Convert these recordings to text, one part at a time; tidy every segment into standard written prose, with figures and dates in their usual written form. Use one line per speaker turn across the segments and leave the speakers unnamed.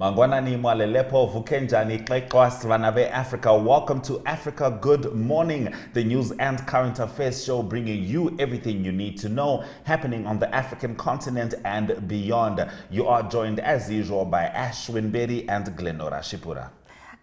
Mangwanani mwalelepo vukenjani klekwa svanabe Africa. Welcome to Africa Good Morning, the news and current affairs show bringing you everything you need to know happening on the African continent and beyond. You are joined as usual by Ashwin Berry and Glenora Shipura.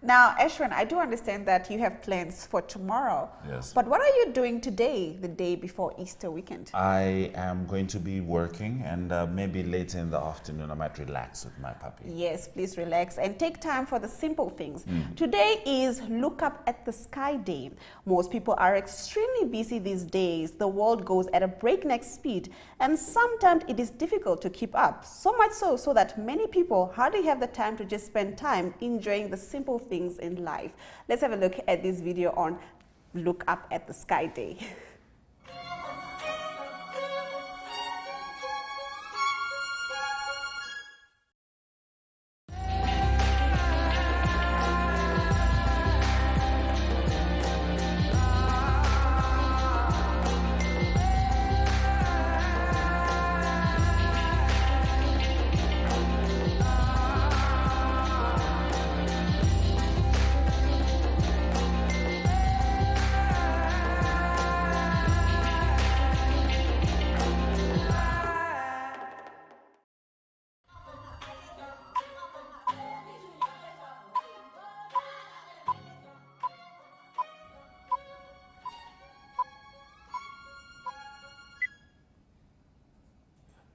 Now, Ashwin, I do understand that you have plans for tomorrow.
Yes.
But what are you doing today, the day before Easter weekend?
I am going to be working, and maybe later in the afternoon I might relax with my puppy.
Yes, please relax and take time for the simple things. Today is Look Up at the Sky Day. Most people are extremely busy these days. The world goes at a breakneck speed, and sometimes it is difficult to keep up. So much so that many people hardly have the time to just spend time enjoying the simple things in life. Let's have a look at this video on Look Up at the Sky Day.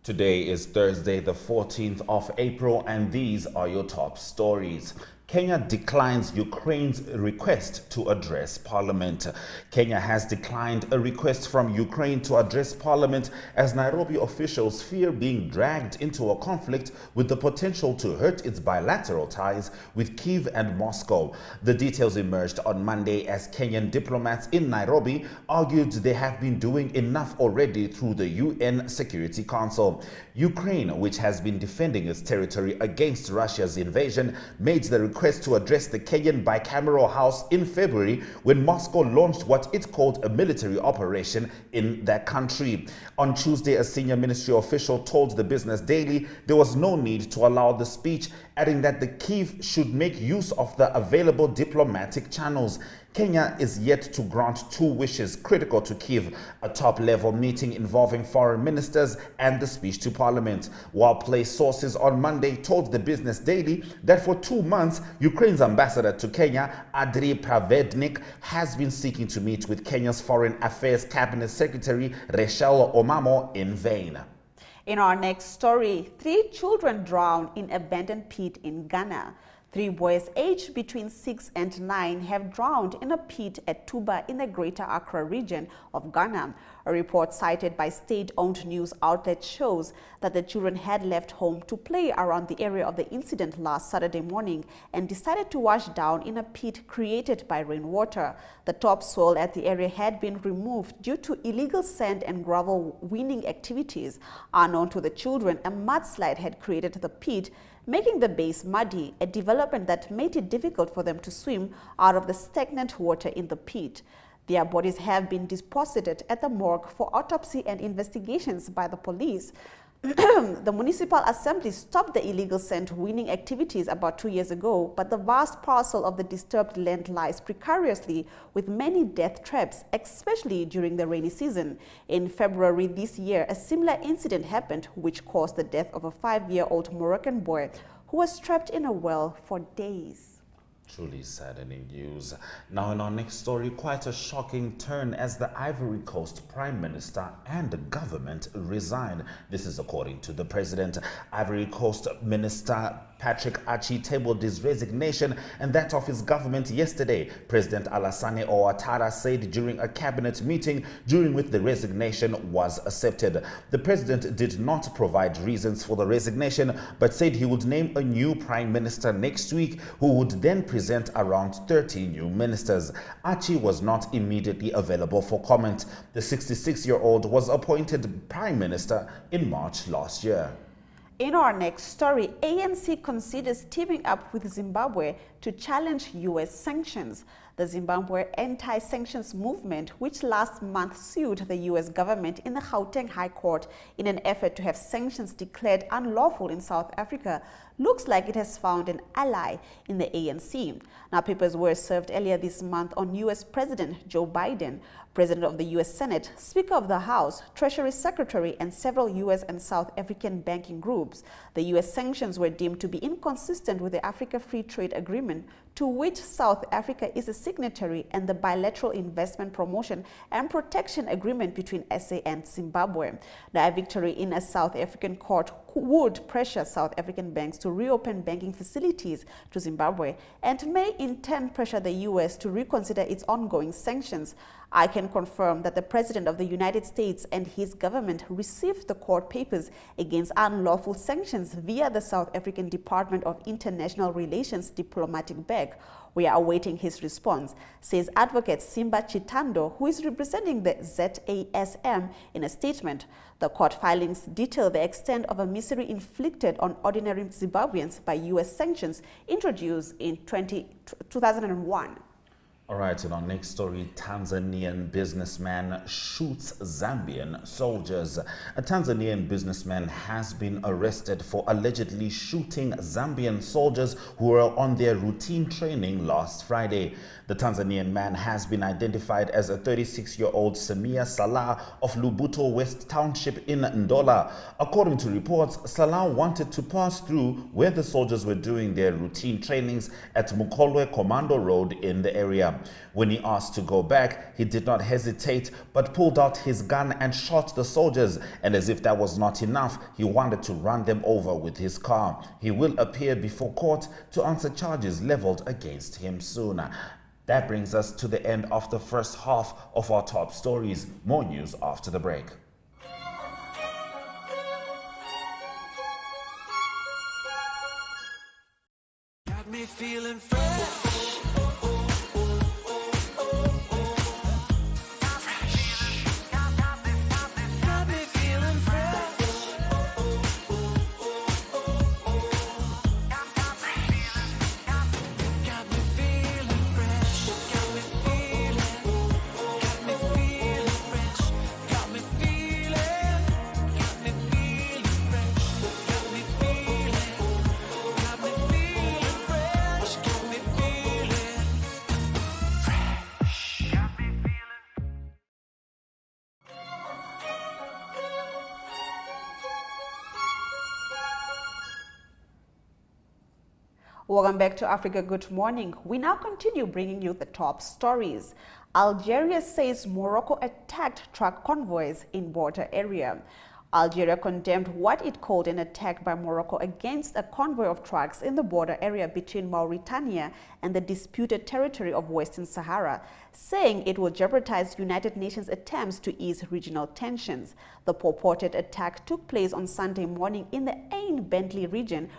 Today is Thursday, the 14th of April, and these are your top stories. Kenya declines Ukraine's request to address parliament. Kenya has declined a request from Ukraine to address parliament as Nairobi officials fear being dragged into a conflict with the potential to hurt its bilateral ties with Kyiv and Moscow. The details emerged on Monday as Kenyan diplomats in Nairobi argued they have been doing enough already through the UN Security Council. Ukraine, which has been defending its territory against Russia's invasion, made the request to address the Kenyan bicameral House in February when Moscow launched what it called a military operation in that country. On Tuesday, a senior ministry official told the Business Daily there was no need to allow the speech, adding that the Kyiv should make use of the available diplomatic channels. Kenya is yet to grant two wishes critical to Kyiv, a top-level meeting involving foreign ministers and the speech to parliament. While place sources on Monday told the Business Daily that for 2 months, Ukraine's ambassador to Kenya, Andriy Pravednik, has been seeking to meet with Kenya's Foreign Affairs Cabinet Secretary, Rachel Omamo, in vain.
In our next story, 3 children drowned in abandoned pit in Ghana. 3 boys aged between 6 and 9 have drowned in a pit at Tuba in the Greater Accra region of Ghana. A report cited by state-owned news outlet shows that the children had left home to play around the area of the incident last Saturday morning and decided to wash down in a pit created by rainwater. The topsoil at the area had been removed due to illegal sand and gravel winning activities. Unknown to the children, a mudslide had created the pit, making the base muddy, a development that made it difficult for them to swim out of the stagnant water in the pit. Their bodies have been deposited at the morgue for autopsy and investigations by the police. The Municipal Assembly stopped the illegal sand winning activities about 2 years ago, but the vast parcel of the disturbed land lies precariously with many death traps, especially during the rainy season. In February this year, a similar incident happened which caused the death of a 5-year-old Moroccan boy who was trapped in a well for days.
Truly saddening news. Now in our next story, quite a shocking turn as the Ivory Coast Prime Minister and the government resign. This is according to the president. Ivory Coast Minister Patrick Achi tabled his resignation and that of his government yesterday. President Alassane Ouattara said during a cabinet meeting during which the resignation was accepted. The president did not provide reasons for the resignation but said he would name a new prime minister next week who would then present around 30 new ministers. Achi was not immediately available for comment. The 66-year-old was appointed prime minister in March last year.
In our next story, ANC considers teaming up with Zimbabwe to challenge U.S. sanctions. The Zimbabwe anti-sanctions movement, which last month sued the U.S. government in the Gauteng High Court in an effort to have sanctions declared unlawful in South Africa, looks like it has found an ally in the ANC. Now, papers were served earlier this month on U.S. President Joe Biden, President of the U.S. Senate, Speaker of the House, Treasury Secretary, and several U.S. and South African banking groups. The U.S. sanctions were deemed to be inconsistent with the Africa Free Trade Agreement, to which South Africa is a signatory, and the Bilateral Investment Promotion and Protection Agreement between SA and Zimbabwe. Now, a victory in a South African court would pressure South African banks to reopen banking facilities to Zimbabwe and may in turn pressure the U.S. to reconsider its ongoing sanctions. I can confirm that the President of the United States and his government received the court papers against unlawful sanctions via the South African Department of International Relations diplomatic bag. We are awaiting his response, says advocate Simba Chitando, who is representing the ZASM in a statement. The court filings detail the extent of a misery inflicted on ordinary Zimbabweans by U.S. sanctions introduced in 2001.
All right, in our next story, Tanzanian businessman shoots Zambian soldiers. A Tanzanian businessman has been arrested for allegedly shooting Zambian soldiers who were on their routine training last Friday. The Tanzanian man has been identified as a 36-year-old Samia Salah of Lubuto West Township in Ndola. According to reports, Salah wanted to pass through where the soldiers were doing their routine trainings at Mukolwe Commando Road in the area. When he asked to go back, he did not hesitate but pulled out his gun and shot the soldiers, and as if that was not enough, he wanted to run them over with his car. He will appear before court to answer charges leveled against him soon. That brings us to the end of the first half of our top stories. More news after the break.
Got me feeling fresh.
Welcome back to Africa Good Morning. We now continue bringing you the top stories. Algeria says Morocco attacked truck convoys in border area. Algeria condemned what it called an attack by Morocco against a convoy of trucks in the border area between Mauritania and the disputed territory of Western Sahara, saying it will jeopardize United Nations attempts to ease regional tensions. The purported attack took place on Sunday morning in the Ain Bentley region,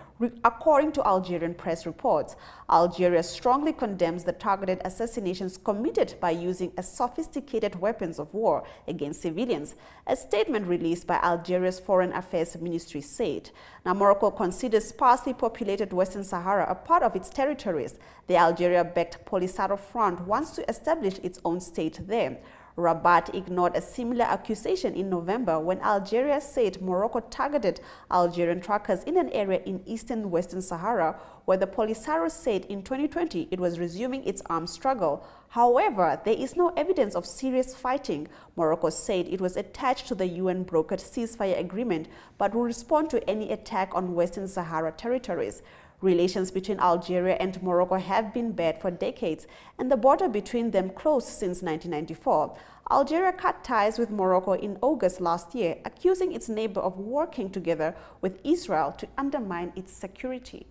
according to Algerian press reports. Algeria strongly condemns the targeted assassinations committed by using sophisticated weapons of war against civilians. A statement released by Algeria's Foreign Affairs Ministry said. Now, Morocco considers sparsely populated Western Sahara a part of its territories. The Algeria-backed Polisario Front wants to establish its own state there. Rabat ignored a similar accusation in November when Algeria said Morocco targeted Algerian truckers in an area in eastern Western Sahara, where the Polisario said in 2020 it was resuming its armed struggle. However, there is no evidence of serious fighting. Morocco said it was attached to the UN-brokered ceasefire agreement, but will respond to any attack on Western Sahara territories. Relations between Algeria and Morocco have been bad for decades, and the border between them closed since 1994. Algeria cut ties with Morocco in August last year, accusing its neighbor of working together with Israel to undermine its security.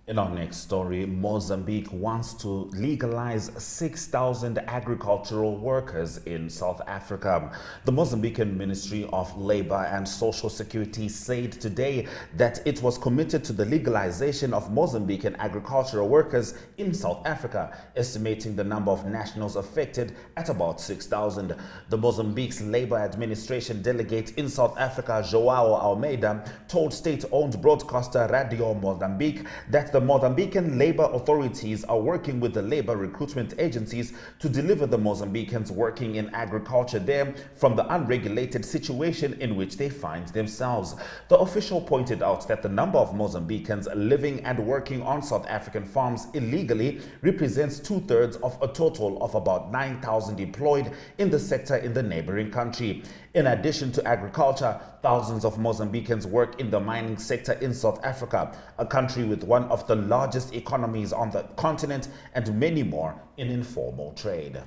In our next story, Mozambique wants to legalize 6,000 agricultural workers in South Africa. The Mozambican Ministry of Labor and Social Security said today that it was committed to the legalization of Mozambican agricultural workers in South Africa, estimating the number of nationals affected at about 6,000. The Mozambique's Labor Administration delegate in South Africa, João Almeida, told state-owned broadcaster Radio Mozambique that the The Mozambican labor authorities are working with the labor recruitment agencies to deliver the Mozambicans working in agriculture there from the unregulated situation in which they find themselves. The official pointed out that the number of Mozambicans living and working on South African farms illegally represents 2/3 of a total of about 9,000 deployed in the sector in the neighboring country. In addition to agriculture, thousands of Mozambicans work in the mining sector in South Africa, a country with one of the largest economies on the continent, and many more in informal trade.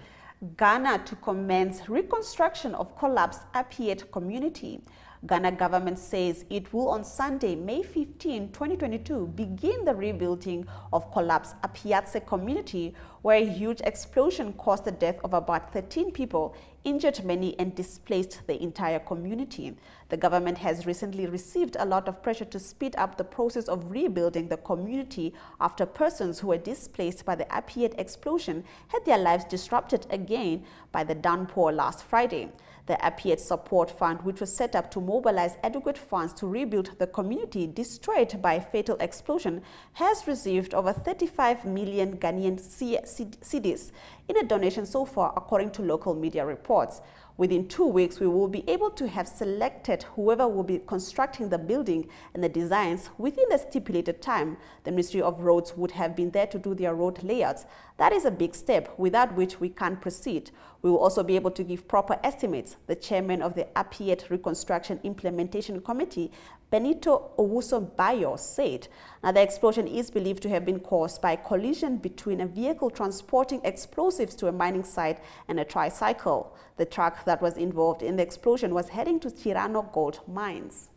Ghana to commence reconstruction of collapsed Apiate community. Ghana government says it will on Sunday, May 15, 2022, begin the rebuilding of collapsed Apiatse community, where a huge explosion caused the death of about 13 people, injured many, and displaced the entire community. The government has recently received a lot of pressure to speed up the process of rebuilding the community after persons who were displaced by the Apiate explosion had their lives disrupted again by the downpour last Friday. The Apiate Support Fund, which was set up to mobilize adequate funds to rebuild the community destroyed by a fatal explosion, has received over 35 million Ghanaian cedis in a donation so far, according to local media reports. Within 2 weeks, we will be able to have selected whoever will be constructing the building and the designs within the stipulated time. The Ministry of Roads would have been there to do their road layouts. That is a big step, without which we can't proceed. We will also be able to give proper estimates. The chairman of the Apiate Reconstruction Implementation Committee, Benito Owusu-Bayo, said. Now, the explosion is believed to have been caused by a collision between a vehicle transporting explosives to a mining site and a tricycle. The truck that was involved in the explosion was heading to Tirano gold mines.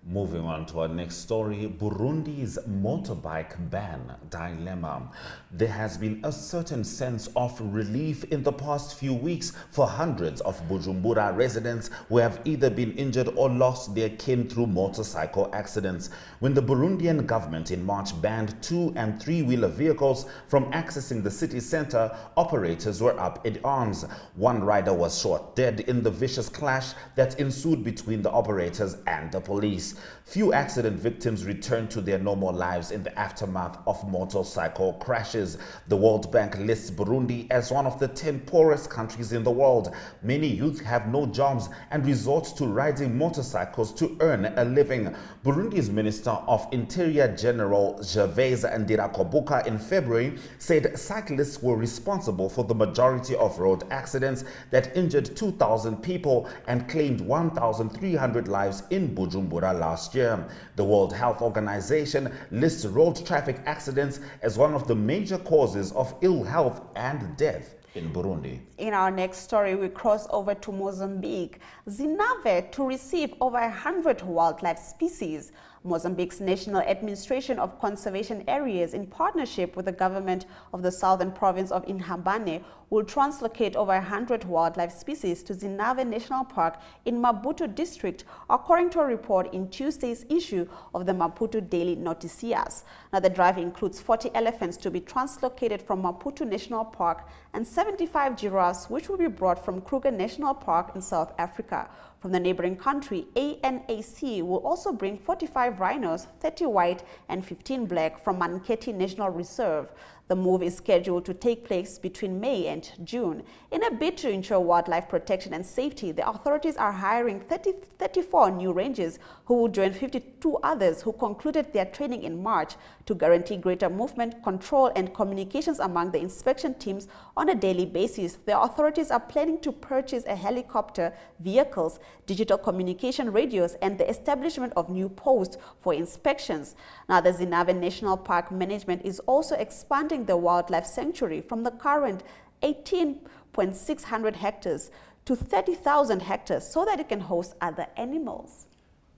Moving on to our next story, Burundi's motorbike ban dilemma. There has been a certain sense of relief in the past few weeks for hundreds of Bujumbura residents who have either been injured or lost their kin through motorcycle accidents. When the Burundian government in March banned 2- and 3-wheeler vehicles from accessing the city center, operators were up in arms. One rider was shot dead in the vicious clash that ensued between the operators and the police. Few accident victims returned to their normal lives in the aftermath of motorcycle crashes. The World Bank lists Burundi as one of the 10 poorest countries in the world. Many youth have no jobs and resort to riding motorcycles to earn a living. Burundi's Minister of Interior General Gervais Ndirakobuka in February said cyclists were responsible for the majority of road accidents that injured 2,000 people and claimed 1,300 lives in Bujumbura last year. The World Health Organization lists road traffic accidents as one of the major causes of ill health and death in Burundi.
In our next story, we cross over to Mozambique, Zinave, to receive over 100 wildlife species. Mozambique's National Administration of Conservation Areas, in partnership with the government of the southern province of Inhambane, will translocate over 100 wildlife species to Zinave National Park in Maputo district, according to a report in Tuesday's issue of the Maputo Daily Noticias. Now, the drive includes 40 elephants to be translocated from Maputo National Park and 75 giraffes, which will be brought from Kruger National Park in South Africa. From the neighboring country, ANAC will also bring 45 rhinos, 30 white and 15 black, from Manketi National Reserve. The move is scheduled to take place between May and June. In a bid to ensure wildlife protection and safety, the authorities are hiring 34 new rangers who will join 52 others who concluded their training in March to guarantee greater movement, control and communications among the inspection teams on a daily basis. The authorities are planning to purchase a helicopter, vehicles, digital communication radios and the establishment of new posts for inspections. Now, the Zinave National Park management is also expanding the wildlife sanctuary from the current 18,600 hectares to 30,000 hectares so that it can host other animals.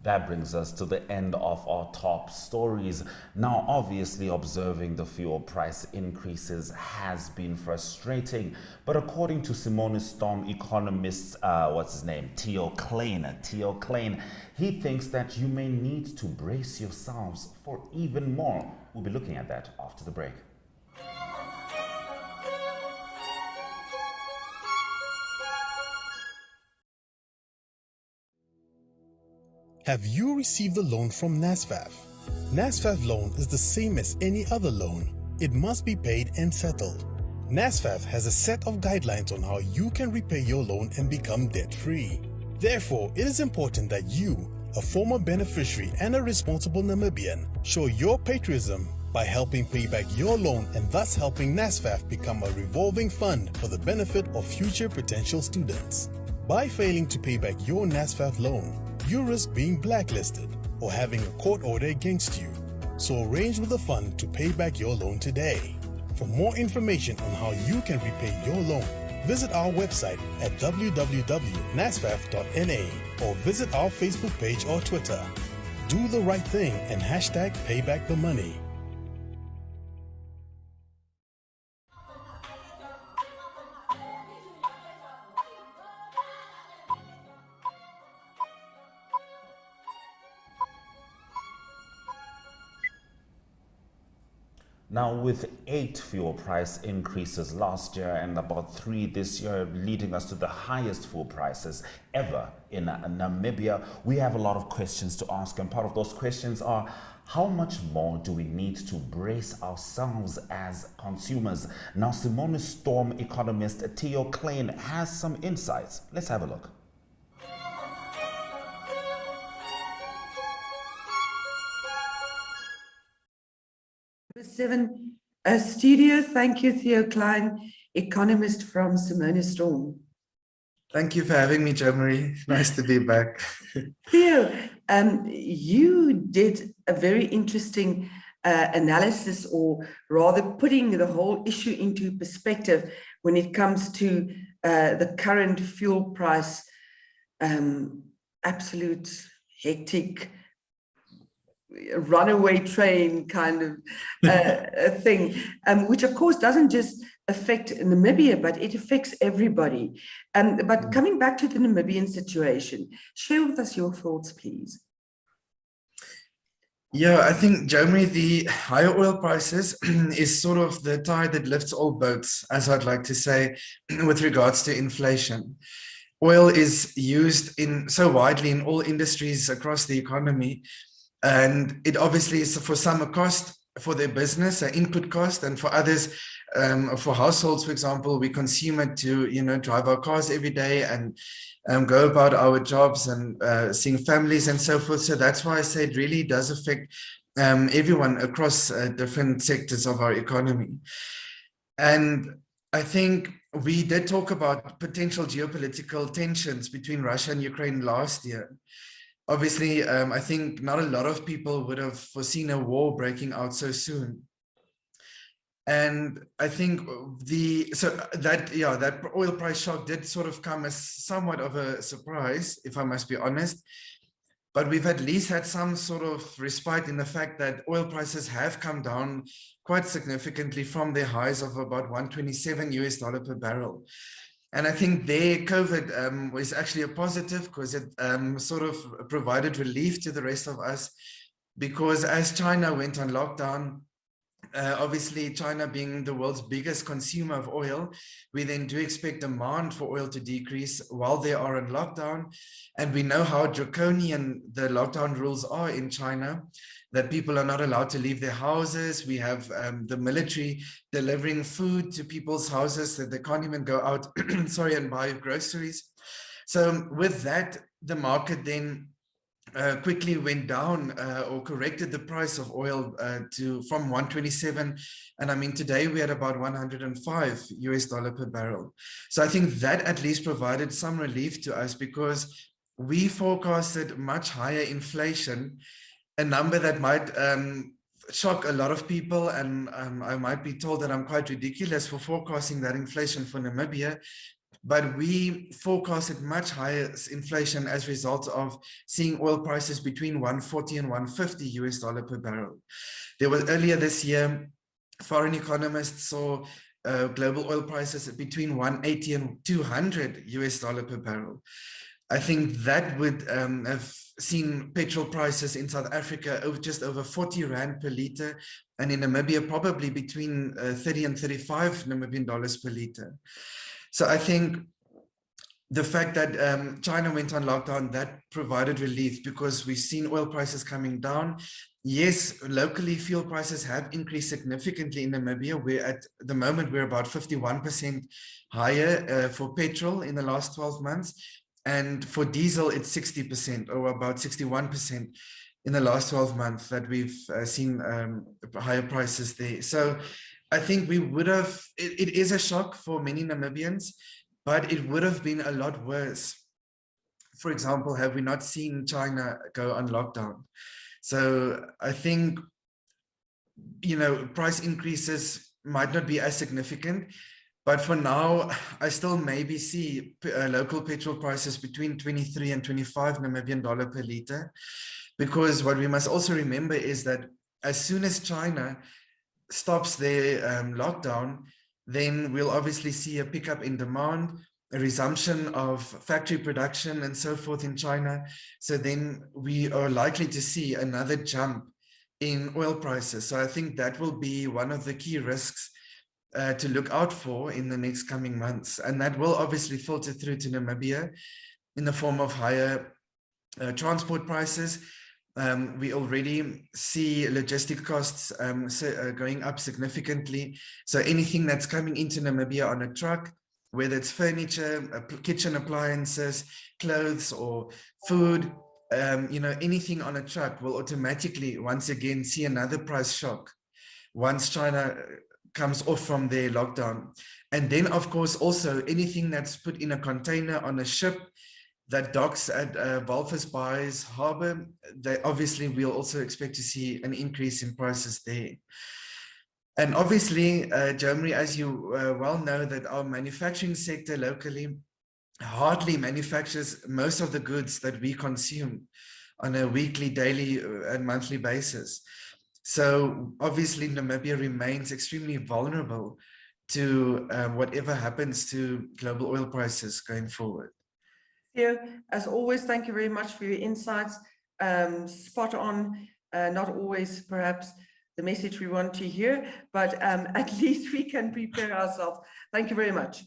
That brings us to the end of our top stories. Now, obviously, observing the fuel price increases has been frustrating. But according to Simone Storm economist, Theo Klein, he thinks that you may need to brace yourselves for even more. We'll be looking at that after the break.
Have you received a loan from NASFAF? NASFAF loan is the same as any other loan. It must be paid and settled. NASFAF has a set of guidelines on how you can repay your loan and become debt-free. Therefore, it is important that you, a former beneficiary and a responsible Namibian, show your patriotism by helping pay back your loan and thus helping NASFAF become a revolving fund for the benefit of future potential students. By failing to pay back your NASFAF loan, you risk being blacklisted or having a court order against you. So arrange with the fund to pay back your loan today. For more information on how you can repay your loan, visit our website at www.nasfaf.na or visit our Facebook page or Twitter. Do the right thing and hashtag payback the money.
Now, with 8 fuel price increases last year and about 3 this year, leading us to the highest fuel prices ever in Namibia, we have a lot of questions to ask. And part of those questions are, how much more do we need to brace ourselves as consumers? Now, Simone Storm economist Theo Klein has some insights. Let's have a look.
Studio. Thank you, Theo Klein, economist from Simone Storm.
Thank you for having me, Jo Marie. Nice to be back.
Theo, you did a very interesting analysis, or rather putting the whole issue into perspective when it comes to the current fuel price, absolute hectic runaway train kind of thing, which of course doesn't just affect Namibia, but it affects everybody. But coming back to the Namibian situation, share with us your thoughts, please.
Yeah, I think, Jo Marie, the higher oil prices is sort of the tide that lifts all boats, as I'd like to say, with regards to inflation. Oil is used so widely in all industries across the economy. And it obviously is for some a cost for their business, an input cost, and for others, for households, for example, we consume it to, drive our cars every day and go about our jobs and seeing families and so forth. So that's why I say it really does affect everyone across different sectors of our economy. And I think we did talk about potential geopolitical tensions between Russia and Ukraine last year. Obviously, I think not a lot of people would have foreseen a war breaking out so soon. And I think that oil price shock did sort of come as somewhat of a surprise, if I must be honest. But we've at least had some sort of respite in the fact that oil prices have come down quite significantly from their highs of about $127 per barrel. And I think there COVID was actually a positive, because it sort of provided relief to the rest of us, because as China went on lockdown, obviously China being the world's biggest consumer of oil, we then do expect demand for oil to decrease while they are in lockdown. And we know how draconian the lockdown rules are in China, that people are not allowed to leave their houses. We have the military delivering food to people's houses, that they can't even go out and buy groceries. So with that, the market then quickly went down or corrected the price of oil from 127, and I mean today we're at about $105 per barrel. So I think that at least provided some relief to us, because we forecasted much higher inflation, a number that might shock a lot of people, and I might be told that I'm quite ridiculous for forecasting that inflation for Namibia. But we forecasted much higher inflation as a result of seeing oil prices between $140 and $150 per barrel. There was earlier this year, foreign economists saw global oil prices between $180 and $200 per barrel. I think that would have seen petrol prices in South Africa just over 40 Rand per litre, and in Namibia probably between 30 and 35 Namibian dollars per litre. So I think the fact that China went on lockdown, that provided relief because we've seen oil prices coming down. Yes, locally fuel prices have increased significantly in Namibia. We're at the moment, we're about 51% higher for petrol in the last 12 months. And for diesel, it's 60% or about 61% in the last 12 months that we've seen higher prices there. So I think we would have, it is a shock for many Namibians, but it would have been a lot worse. For example, have we not seen China go on lockdown? So I think, you know, price increases might not be as significant, but for now, I still maybe see local petrol prices between 23 and 25 Namibian dollar per liter. Because what we must also remember is that as soon as China stops their lockdown, then we'll obviously see a pickup in demand, a resumption of factory production and so forth in China. So then we are likely to see another jump in oil prices. So I think that will be one of the key risks to look out for in the next coming months. And that will obviously filter through to Namibia in the form of higher transport prices. We already see logistic costs going up significantly. So anything that's coming into Namibia on a truck, whether it's furniture, kitchen appliances, clothes, or food, you know, anything on a truck will automatically once again see another price shock once China comes off from their lockdown. And then, of course, also anything that's put in a container on a ship that docks at Walvis Bay's harbor, they obviously we'll also expect to see an increase in prices there. And obviously, Germany, as you well know, that our manufacturing sector locally hardly manufactures most of the goods that we consume on a weekly, daily, and monthly basis. So obviously, Namibia remains extremely vulnerable to whatever happens to global oil prices going forward.
Theo, as always, thank you very much for your insights. Spot on, not always perhaps the message we want to hear, but at least we can prepare ourselves. Thank you very much.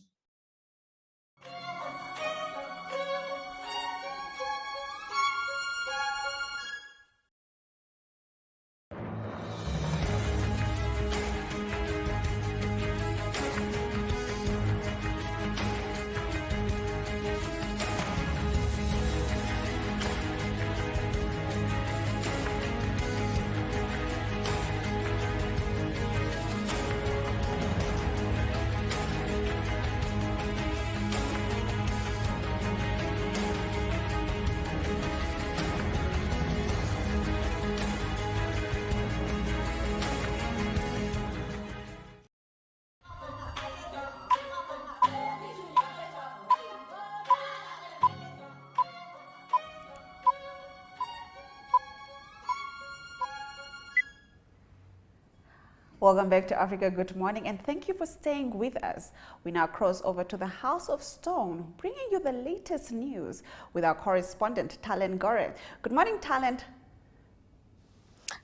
Welcome back to Africa Good Morning, and thank you for staying with us. We now cross over to the House of Stone, bringing you the latest news with our correspondent, Talent Gore. Good morning, Talent.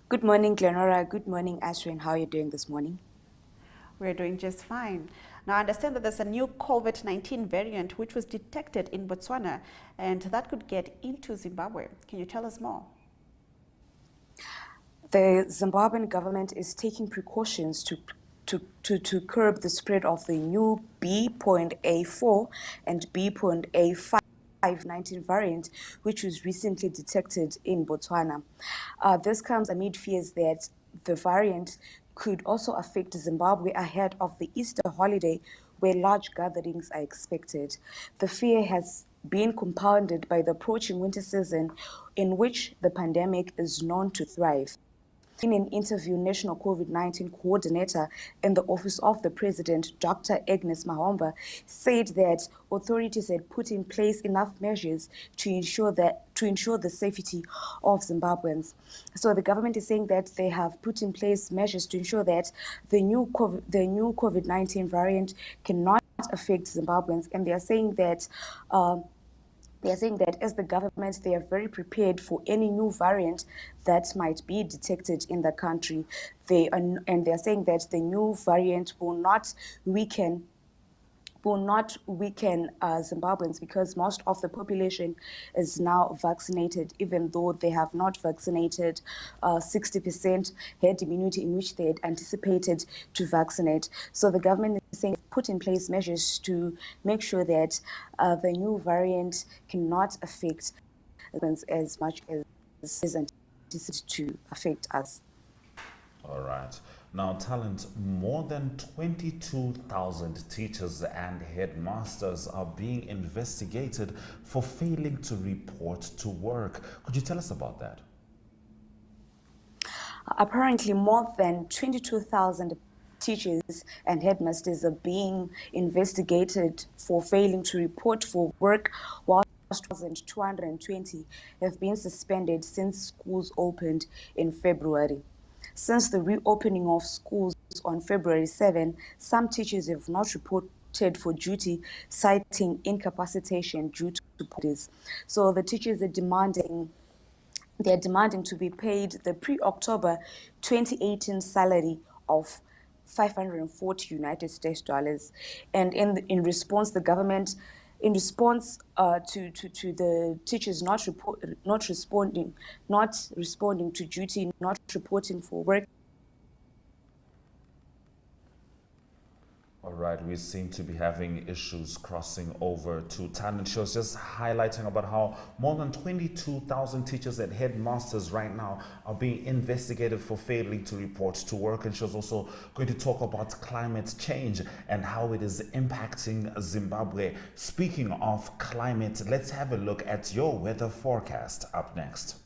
Good morning, Glenora. Good morning, Ashwin. How are you doing this morning?
We're doing just fine. Now, I understand that there's a new COVID-19 variant which was detected in Botswana, and that could get into Zimbabwe. Can you tell us more?
The Zimbabwean government is taking precautions to curb the spread of the new B.A4 and B.A519 variant, which was recently detected in Botswana. This comes amid fears that the variant could also affect Zimbabwe ahead of the Easter holiday, where large gatherings are expected. The fear has been compounded by the approaching winter season, in which the pandemic is known to thrive. In an interview, National COVID-19 Coordinator in the Office of the President, Dr. Agnes Mahomba, said that authorities had put in place enough measures to ensure the safety of Zimbabweans. So the government is saying that they have put in place measures to ensure that the new COVID-19 variant cannot affect Zimbabweans, and they are saying that as the government, they are very prepared for any new variant that might be detected in the country. They are saying that the new variant will not weaken will not weaken Zimbabweans, because most of the population is now vaccinated, even though they have not vaccinated 60% herd immunity in which they had anticipated to vaccinate. So the government is saying put in place measures to make sure that the new variant cannot affect as much as is anticipated to affect us.
All right. Now, Talent, more than 22,000 teachers and headmasters are being investigated for failing to report to work. Could you tell us about that?
Apparently, more than 22,000 teachers and headmasters are being investigated for failing to report for work, while 220 have been suspended since schools opened in February. Since the reopening of schools on February 7, some teachers have not reported for duty, citing incapacitation due to police. So the teachers are demanding to be paid the pre-October 2018 salary of 540 United States dollars. And in response, the government, in response to the teachers not responding to duty, not reporting for work.
All right, we seem to be having issues crossing over to Talent. She was just highlighting about how more than 22,000 teachers and headmasters right now are being investigated for failing to report to work. And she was also going to talk about climate change and how it is impacting Zimbabwe. Speaking of climate, let's have a look at your weather forecast up next.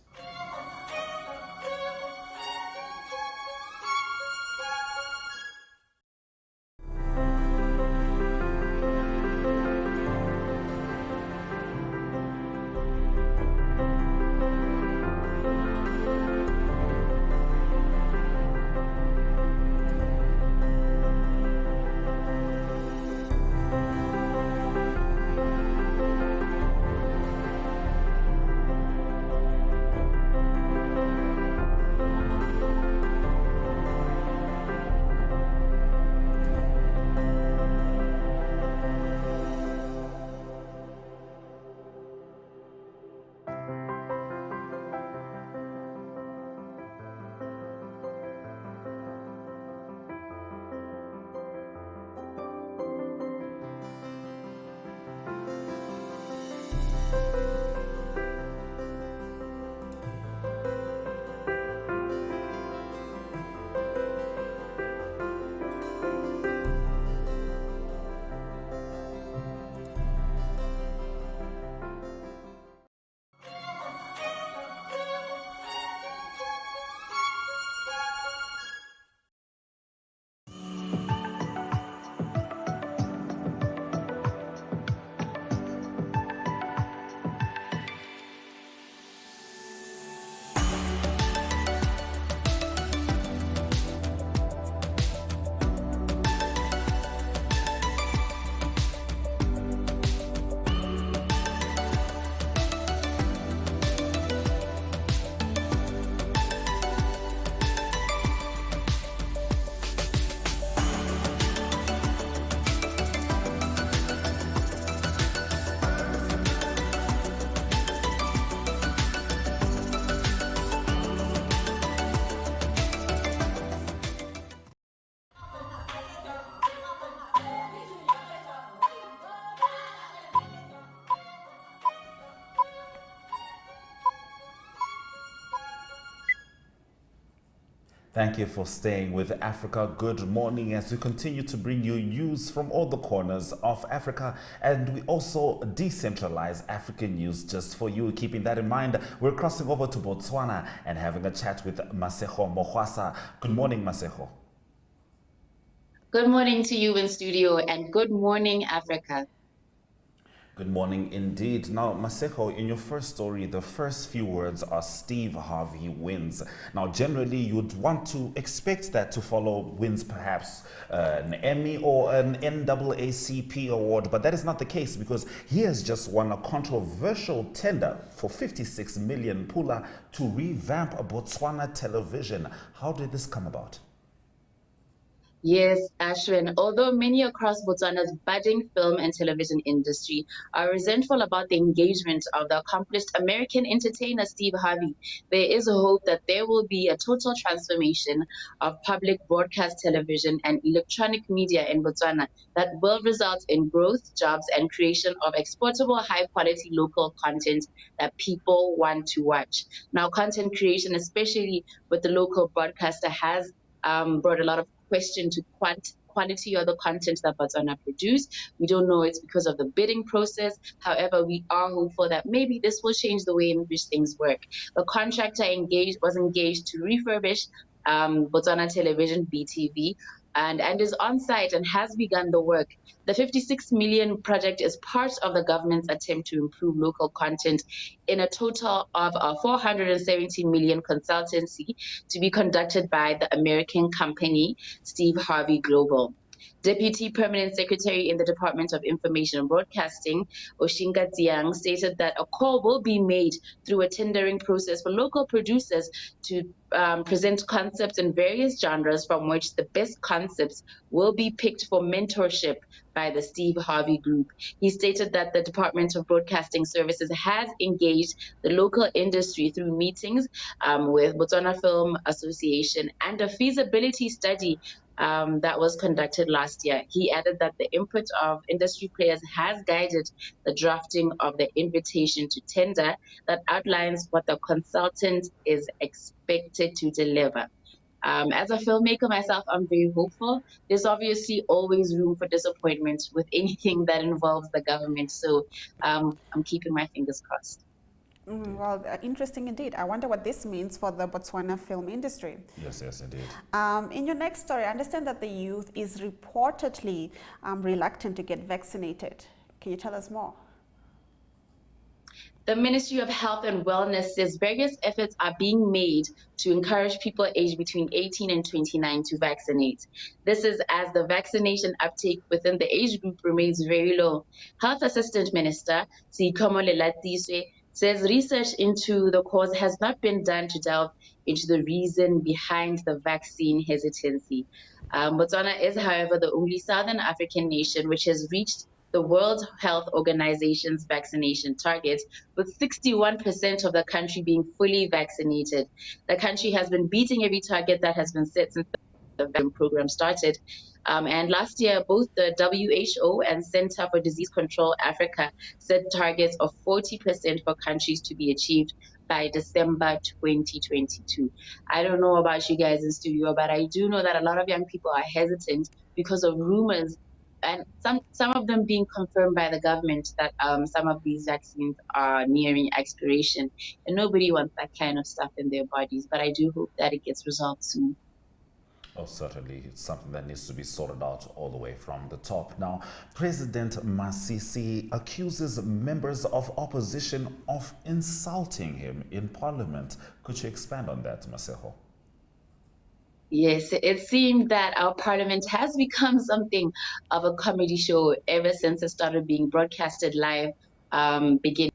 Thank you for staying with Africa. Good morning as we continue to bring you news from all the corners of Africa, and we also decentralize African news just for you. Keeping that in mind, we're crossing over to Botswana and having a chat with Masego Mohwasa. Good morning, Masego.
Good morning to you in studio, and good morning, Africa.
Good morning indeed. Now, Masego, in your first story, the first few words are Steve Harvey wins. Now, generally, you'd want to expect that to follow wins, perhaps an Emmy or an NAACP award, but that is not the case because he has just won a controversial tender for 56 million pula to revamp Botswana television. How did this come about?
Yes, Ashwin. Although many across Botswana's budding film and television industry are resentful about the engagement of the accomplished American entertainer Steve Harvey, there is a hope that there will be a total transformation of public broadcast television and electronic media in Botswana that will result in growth, jobs, and creation of exportable, high-quality local content that people want to watch. Now, content creation, especially with the local broadcaster, has brought a lot of question to quality of the content that Botswana produce. We don't know it's because of the bidding process. However, we are hopeful that maybe this will change the way in which things work. The contractor was engaged to refurbish Botswana Television (BTV) and is on site and has begun the work. The 56 million project is part of the government's attempt to improve local content in a total of a 470 million consultancy to be conducted by the American company Steve Harvey Global. Deputy Permanent Secretary in the Department of Information and Broadcasting, Oshinga Tsiang, stated that a call will be made through a tendering process for local producers to present concepts in various genres from which the best concepts will be picked for mentorship by the Steve Harvey Group. He stated that the Department of Broadcasting Services has engaged the local industry through meetings with Botswana Film Association and a feasibility study that was conducted last year. He added that the input of industry players has guided the drafting of the invitation to tender that outlines what the consultant is expected to deliver. As a filmmaker myself, I'm very hopeful. There's obviously always room for disappointment with anything that involves the government. So I'm keeping my fingers crossed.
Well, interesting indeed. I wonder what this means for the Botswana film industry.
Yes, yes, indeed.
In your next story, I understand that the youth is reportedly reluctant to get vaccinated. Can you tell us more?
The Ministry of Health and Wellness says various efforts are being made to encourage people aged between 18 and 29 to vaccinate. This is as the vaccination uptake within the age group remains very low. Health Assistant Minister Sikomo Lelatiswe says research into the cause has not been done to delve into the reason behind the vaccine hesitancy. Botswana is, however, the only Southern African nation which has reached the World Health Organization's vaccination target, with 61% of the country being fully vaccinated. The country has been beating every target that has been set since the vaccine program started. And last year, both the WHO and Center for Disease Control Africa set targets of 40% for countries to be achieved by December 2022. I don't know about you guys in studio, but I do know that a lot of young people are hesitant because of rumors and some of them being confirmed by the government that some of these vaccines are nearing expiration, and nobody wants that kind of stuff in their bodies. But I do hope that it gets resolved soon.
Oh, certainly. It's something that needs to be sorted out all the way from the top. Now, President Masisi accuses members of opposition of insulting him in parliament. Could you expand on that, Maseho?
Yes, it seemed that our parliament has become something of a comedy show ever since it started being broadcasted live, beginning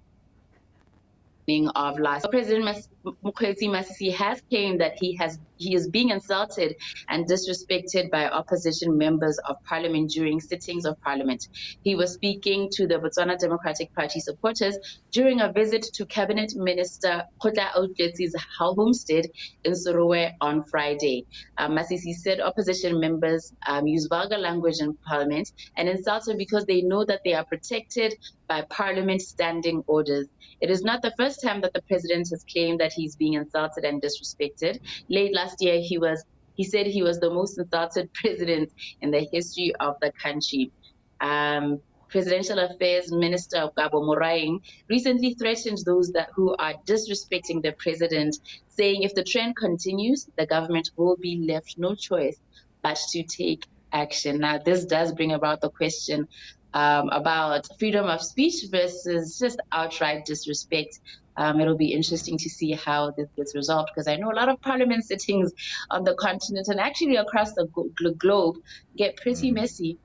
of last. President Mokgweetsi Masisi has claimed that he is being insulted and disrespected by opposition members of parliament during sittings of parliament. He was speaking to the Botswana Democratic Party supporters during a visit to Cabinet Minister Kgotla Outletse's homestead in Sorowe on Friday. Masisi said opposition members use vulgar language in parliament and insult him because they know that they are protected by parliament standing orders. It is not the first time that the president has claimed that he's being insulted and disrespected. Late last year, he said he was the most insulted president in the history of the country. Presidential Affairs Minister Gabo Moraing recently threatened those who are disrespecting the president, saying if the trend continues, the government will be left no choice but to take action. Now, this does bring about the question about freedom of speech versus just outright disrespect. It'll be interesting to see how this gets resolved, because I know a lot of parliament sittings on the continent and actually across the globe get pretty messy.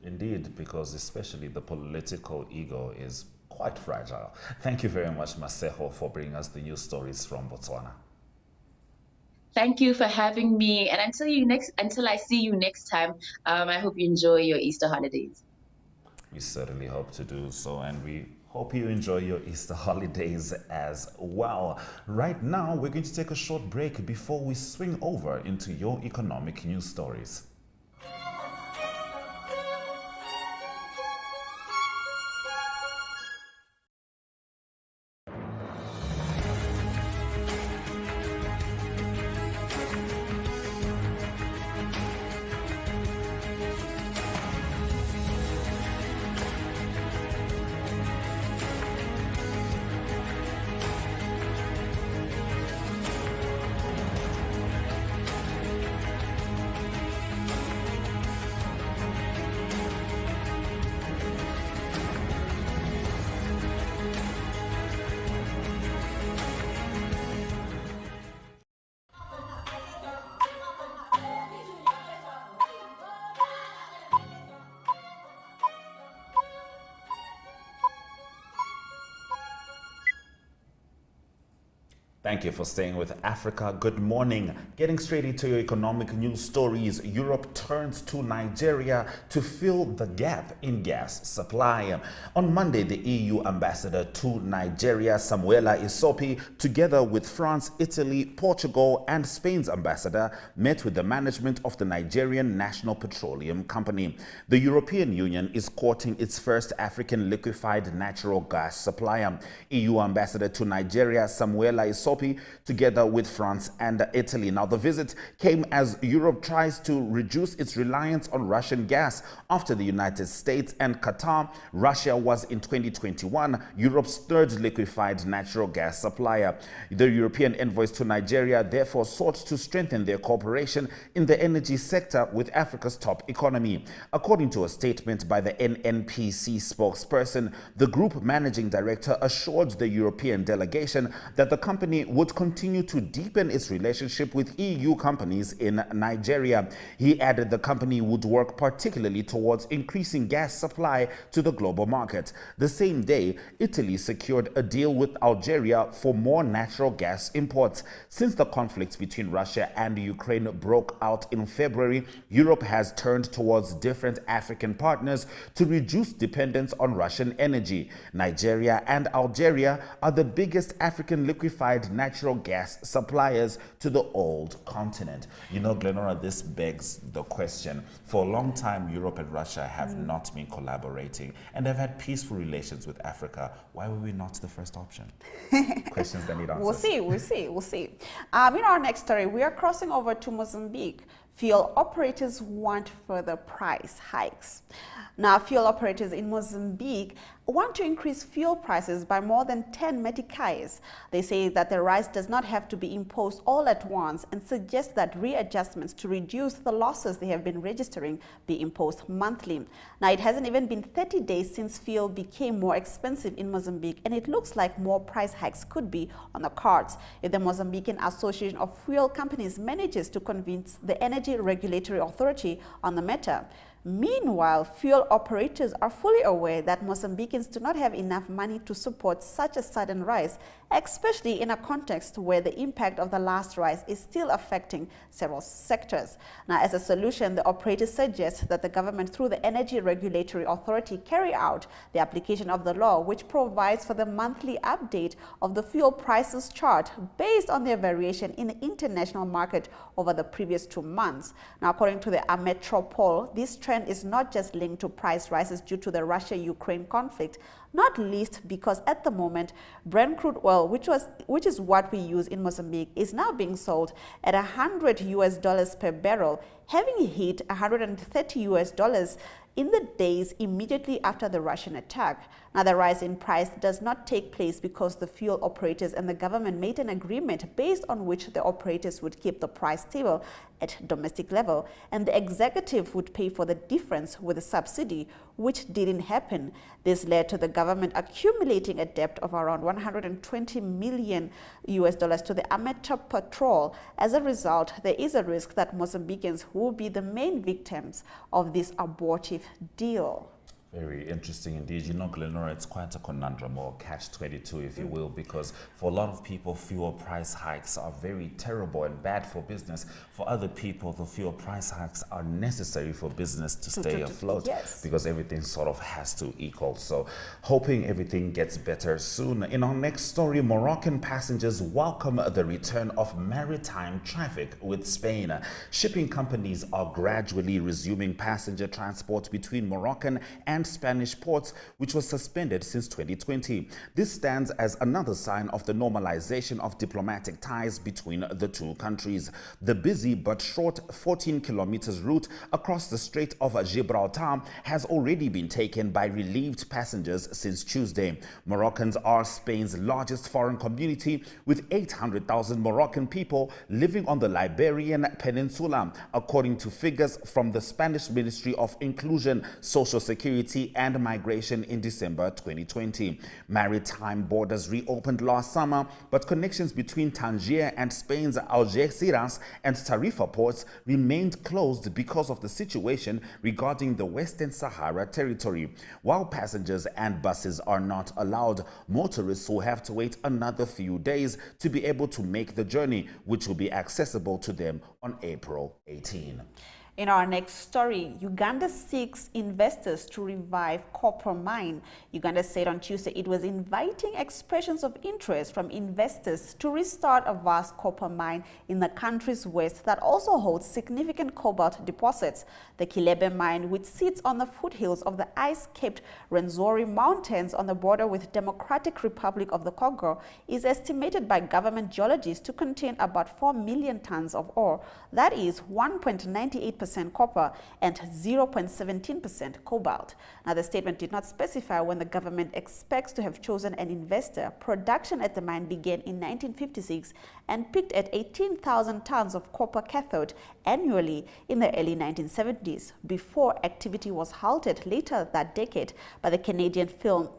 Indeed, because especially the political ego is quite fragile. Thank you very much, Maseho, for bringing us the news stories from Botswana.
Thank you for having me. And until I see you next time, I hope you enjoy your Easter holidays.
We certainly hope to do so, and we hope you enjoy your Easter holidays as well. Right now, we're going to take a short break before we swing over into your economic news stories. Thank you for staying with Africa. Good morning. Getting straight into your economic news stories, Europe turns to Nigeria to fill the gap in gas supply. On Monday, the EU ambassador to Nigeria, Samuela Isopi, together with France, Italy, Portugal, and Spain's ambassador, met with the management of the Nigerian National Petroleum Company. The European Union is courting its first African liquefied natural gas supplier. EU ambassador to Nigeria, Samuela Isopi, together with France and Italy. Now, the visit came as Europe tries to reduce its reliance on Russian gas after the United States and Qatar. Russia was in 2021 Europe's third liquefied natural gas supplier. The European envoys to Nigeria therefore sought to strengthen their cooperation in the energy sector with Africa's top economy. According to a statement by the NNPC spokesperson, the group managing director assured the European delegation that the company would continue to deepen its relationship with EU companies in Nigeria. He added the company would work particularly towards increasing gas supply to the global market. The same day, Italy secured a deal with Algeria for more natural gas imports. Since the conflict between Russia and Ukraine broke out in February, Europe has turned towards different African partners to reduce dependence on Russian energy. Nigeria and Algeria are the biggest African liquefied natural gas suppliers to the old continent. You know, Glenora, this begs the question. For a long time, Europe and Russia have not been collaborating and have had peaceful relations with Africa. Why were we not the first option? Questions that need answers.
We'll see. In our next story, we are crossing over to Mozambique. Fuel operators want further price hikes. Now, fuel operators in Mozambique want to increase fuel prices by more than 10 meticais. They say that the rise does not have to be imposed all at once and suggest that readjustments to reduce the losses they have been registering be imposed monthly. Now, it hasn't even been 30 days since fuel became more expensive in Mozambique, and it looks like more price hikes could be on the cards if the Mozambican Association of Fuel Companies manages to convince the Energy Regulatory Authority on the matter. Meanwhile, fuel operators are fully aware that Mozambicans do not have enough money to support such a sudden rise, especially in a context where the impact of the last rise is still affecting several sectors. Now, as a solution, the operators suggest that the government, through the Energy Regulatory Authority, carry out the application of the law, which provides for the monthly update of the fuel prices chart based on their variation in the international market over the previous 2 months. Now, according to the Ametropole, this trend is not just linked to price rises due to the Russia-Ukraine conflict, not least because at the moment, Brent crude oil, which is what we use in Mozambique, is now being sold at $100 per barrel, having hit $130 in the days immediately after the Russian attack. Now, the rise in price does not take place because the fuel operators and the government made an agreement based on which the operators would keep the price stable at domestic level, and the executive would pay for the difference with a subsidy, which didn't happen. This led to the government accumulating a debt of around $120 million to the Ametropole. As a result, there is a risk that Mozambicans will be the main victims of this abortive deal.
Very interesting indeed. You know, Glenora, it's quite a conundrum, or catch-22, if you will, because for a lot of people, fuel price hikes are very terrible and bad for business. For other people, the fuel price hikes are necessary for business to stay afloat,
yes,
because everything sort of has to equal. So hoping everything gets better soon. In our next story, Moroccan passengers welcome the return of maritime traffic with Spain. Shipping companies are gradually resuming passenger transport between Moroccan and Spanish ports, which was suspended since 2020. This stands as another sign of the normalization of diplomatic ties between the two countries. The busy but short 14 kilometers route across the Strait of Gibraltar has already been taken by relieved passengers since Tuesday. Moroccans are Spain's largest foreign community, with 800,000 Moroccan people living on the Iberian Peninsula, according to figures from the Spanish Ministry of Inclusion, Social Security and Migration in December 2020. Maritime borders reopened last summer, but connections between Tangier and Spain's Algeciras and Tarifa ports remained closed because of the situation regarding the Western Sahara territory. While passengers and buses are not allowed, motorists will have to wait another few days to be able to make the journey, which will be accessible to them on April 18.
In our next story, Uganda seeks investors to revive copper mine. Uganda said on Tuesday it was inviting expressions of interest from investors to restart a vast copper mine in the country's west that also holds significant cobalt deposits. The Kilebe mine, which sits on the foothills of the ice-capped Rwenzori Mountains on the border with Democratic Republic of the Congo, is estimated by government geologists to contain about 4 million tons of ore. That is 1.98% copper and 0.17% cobalt. Now, the statement did not specify when the government expects to have chosen an investor. Production at the mine began in 1956 and peaked at 18,000 tons of copper cathode annually in the early 1970s, before activity was halted later that decade by the Canadian firm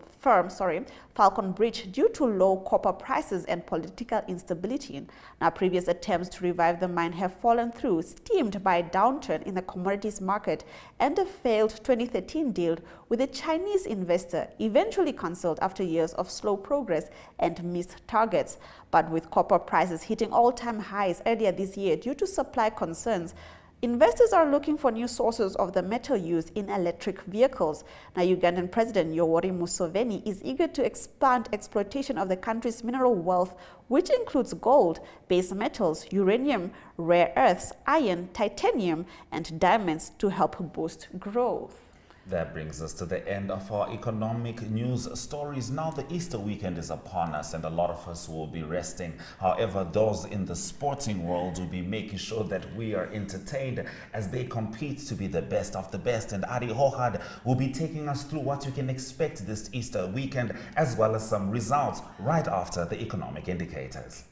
Falcon Bridge, due to low copper prices and political instability. Now, previous attempts to revive the mine have fallen through, stemmed by a downturn in the commodities market and a failed 2013 deal with a Chinese investor, eventually cancelled after years of slow progress and missed targets. But with copper prices hitting all-time highs earlier this year due to supply concerns, investors are looking for new sources of the metal used in electric vehicles. Now, Ugandan President Yoweri Museveni is eager to expand exploitation of the country's mineral wealth, which includes gold, base metals, uranium, rare earths, iron, titanium, and diamonds, to help boost growth.
That brings us to the end of our economic news stories. Now the Easter weekend is upon us and a lot of us will be resting. However, those in the sporting world will be making sure that we are entertained as they compete to be the best of the best. And Ari Hohad will be taking us through what you can expect this Easter weekend, as well as some results right after the economic indicators.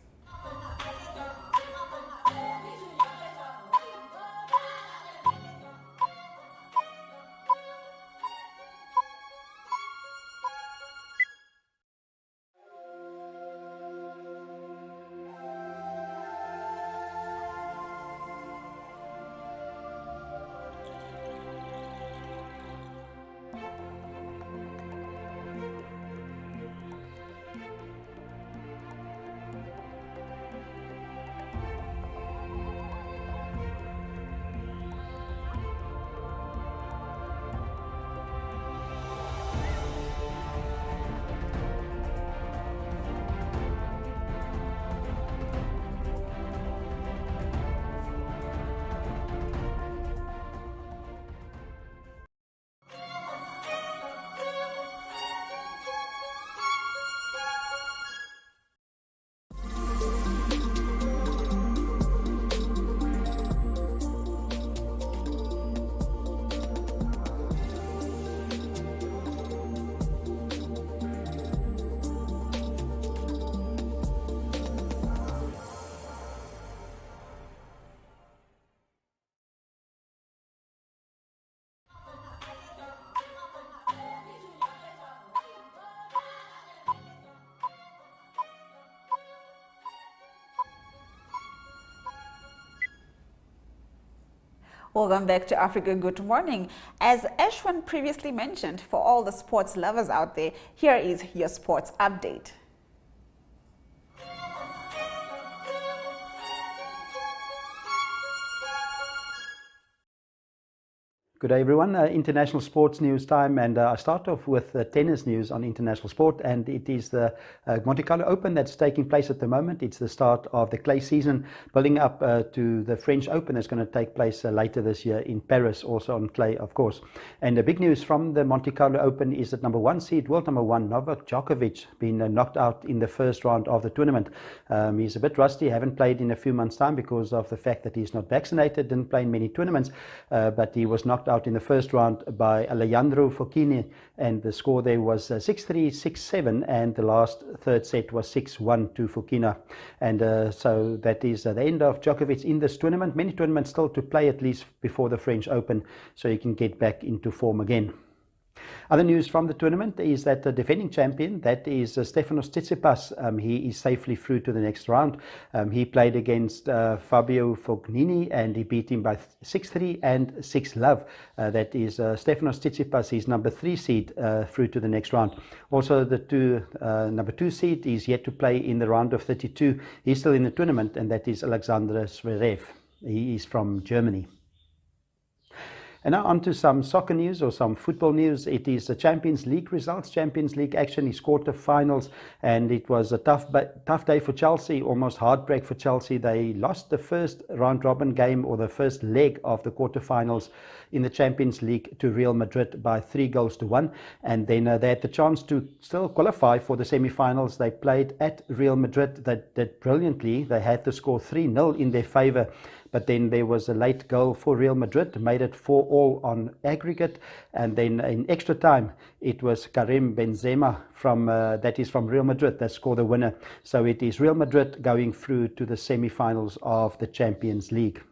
Welcome back to Africa Good Morning. As Ashwin previously mentioned, for all the sports lovers out there, here is your sports update.
Good day, everyone. International sports news time, and I start off with tennis news on international sport, and it is the Monte Carlo Open that's taking place at the moment. It's the start of the clay season, building up to the French Open that's going to take place later this year in Paris, also on clay, of course. And the big news from the Monte Carlo Open is that world number one, Novak Djokovic, been knocked out in the first round of the tournament. He's a bit rusty, haven't played in a few months' time because of the fact that he's not vaccinated, didn't play in many tournaments, but he was knocked out in the first round by Alejandro Fokine, and the score there was 6-3, 6-7, and the last third set was 6-1 to Fokina. And so that is the end of Djokovic in this tournament. Many tournaments still to play, at least before the French Open, so he can get back into form again. Other news from the tournament is that the defending champion, that is Stefanos Tsitsipas, he is safely through to the next round. He played against Fabio Fognini and he beat him by 6-3 and 6-love. That is Stefanos Tsitsipas, his number 3 seed, through to the next round. Also, the number 2 seed is yet to play in the round of 32. He's still in the tournament, and that is Alexander Zverev. He is from Germany. And now on to some soccer news or some football news. It is the Champions League results, Champions League action, his quarter-finals, and it was a tough day for Chelsea, almost heartbreak for Chelsea. They lost the first round-robin game, or the first leg of the quarter-finals in the Champions League, to Real Madrid by 3-1, and then they had the chance to still qualify for the semi-finals. They played at Real Madrid. They did brilliantly. They had to score 3-0 in their favor, but then there was a late goal for Real Madrid, made it 4-4 on aggregate, and then in extra time it was Karim Benzema from Real Madrid that scored the winner. So it is Real Madrid going through to the semi-finals of the Champions League.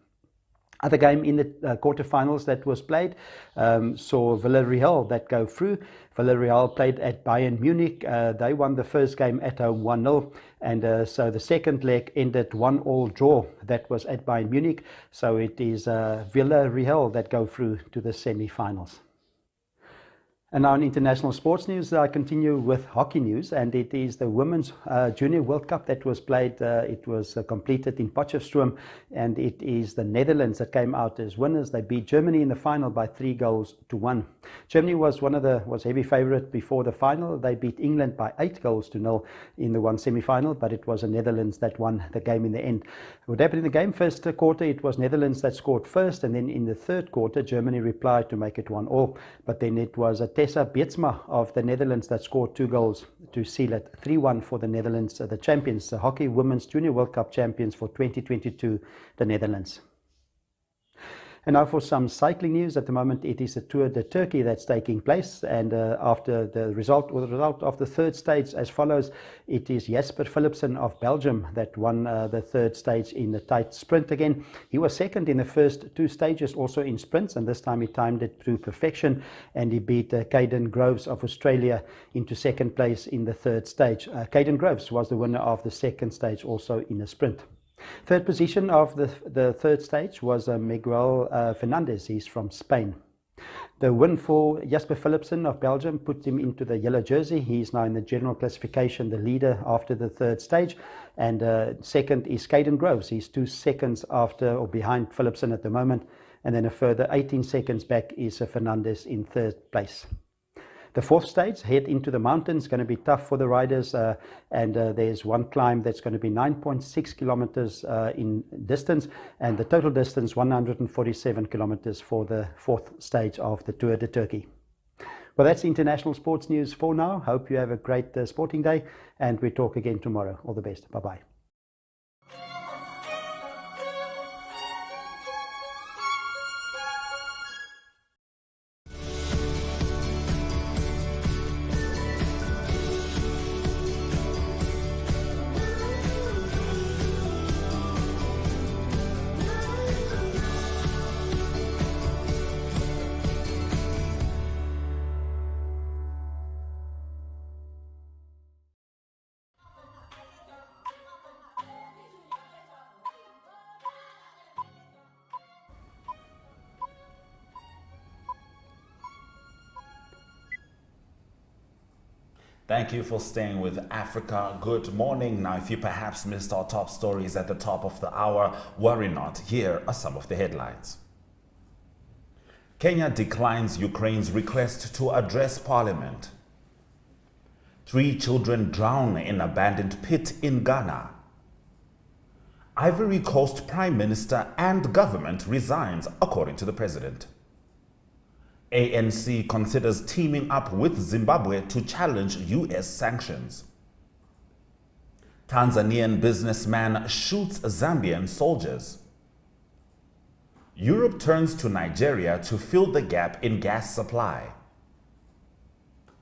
Other game in the quarterfinals that was played saw Villarreal that go through. Villarreal played at Bayern Munich. They won the first game at home 1-0, and so the second leg ended 1-1 draw. That was at Bayern Munich. So it is Villarreal that go through to the semi-finals. And now in international sports news, I continue with hockey news, and it is the Women's Junior World Cup that was played. It was completed in Potchefstroom, and it is the Netherlands that came out as winners. They beat Germany in the final by 3-1. Germany was heavy favorite before the final. They beat England by 8-0 in the one semi-final, but it was the Netherlands that won the game in the end. What happened in the game? First quarter, it was Netherlands that scored first, and then in the third quarter, Germany replied to make it 1-1. But then it was Tessa Biedsma of the Netherlands that scored 2 goals to seal it 3-1 for the Netherlands, the champions, the Hockey Women's Junior World Cup champions for 2022, the Netherlands. And now for some cycling news. At the moment, it is the Tour de Turkey that's taking place, and after the result of the third stage as follows: it is Jasper Philipsen of Belgium that won the third stage in the tight sprint again. He was second in the first 2 stages, also in sprints, and this time he timed it to perfection, and he beat Caden Groves of Australia into second place in the third stage. Caden Groves was the winner of the second stage, also in a sprint. Third position of the third stage was Miguel Fernandez. He's from Spain. The win for Jasper Philipsen of Belgium put him into the yellow jersey. He's now in the general classification, the leader after the third stage. And second is Caden Groves. He's 2 seconds after or behind Philipsen at the moment. And then a further 18 seconds back is Fernandez in third place. The fourth stage, head into the mountains, going to be tough for the riders, and there's one climb that's going to be 9.6 kilometers in distance, and the total distance 147 kilometers for the fourth stage of the Tour de Turkey. Well, that's international sports news for now. Hope you have a great sporting day, and we talk again tomorrow. All the best. Bye-bye.
Thank you for staying with Africa. Good morning. Now, if you perhaps missed our top stories at the top of the hour, worry not. Here are some of the headlines. Kenya declines Ukraine's request to address parliament. 3 children drown in abandoned pit in Ghana. Ivory Coast Prime Minister and government resigns, according to the president. ANC considers teaming up with Zimbabwe to challenge US sanctions. Tanzanian businessman shoots Zambian soldiers. Europe turns to Nigeria to fill the gap in gas supply.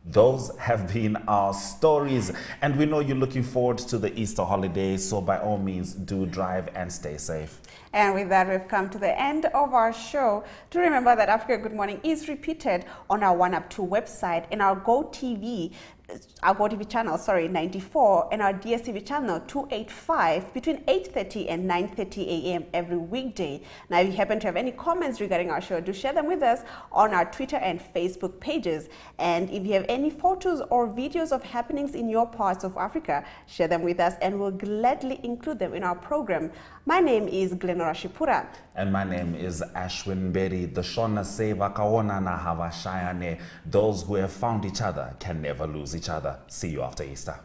Those have been our stories, and we know you're looking forward to the Easter holidays, so by all means do drive and stay safe.
And with that, we've come to the end of our show. Do remember that Africa Good Morning is repeated on our 1up2 website and our Gotv channel, 94, and our DSTV channel 285 between 8:30 and 9:30 a.m. every weekday. Now, if you happen to have any comments regarding our show, do share them with us on our Twitter and Facebook pages. And if you have any photos or videos of happenings in your parts of Africa, share them with us and we'll gladly include them in our program. My name is Glenora Shipura.
And my name is Ashwin Berry. The Shona Seva Kaona na Havashayane. Those who have found each other can never lose each other. See you after Easter.